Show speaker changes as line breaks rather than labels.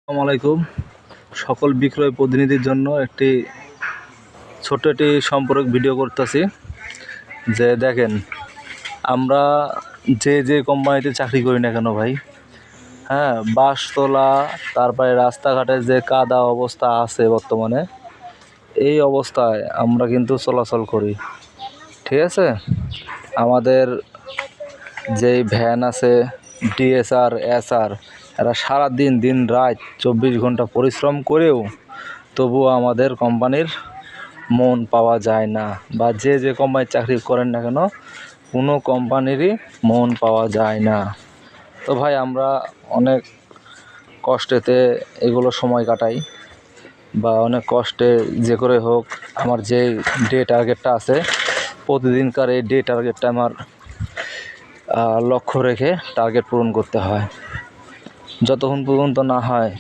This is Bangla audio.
আসসালামু আলাইকুম। সকল বিক্রয় প্রতিনিধির জন্য ছোট্ট একটি সম্পর্ক ভিডিও করতেছি। যে দেখেন, আমরা যে কোম্পানিতে চাকরি করি না কেন ভাই, হ্যাঁ, বাসতলা, তারপরে রাস্তাঘাটের যে কাদা অবস্থা আছে বর্তমানে, এই অবস্থায় আমরা কিন্তু চলাচল করি, ঠিক আছে। আমাদের যেই ভ্যান আছে, ডিএসআর, এসআর, এরা সারাদিন দিন রাত 24 ঘন্টা পরিশ্রম করেও তবুও আমাদের কোম্পানির মন পাওয়া যায় না। বা যে কোম্পানির চাকরি করেন না কেন, কোনো কোম্পানিরই মন পাওয়া যায় না। তো ভাই, আমরা অনেক কষ্টেতে এগুলো সময় কাটাই, বা অনেক কষ্টে যে করে হোক আমার যে টার্গেটটা আছে, প্রতিদিনকার এই টার্গেটটা আমার লক্ষ্য রেখে টার্গেট পূরণ করতে হয়। যতক্ষণ পর্যন্ত না হয়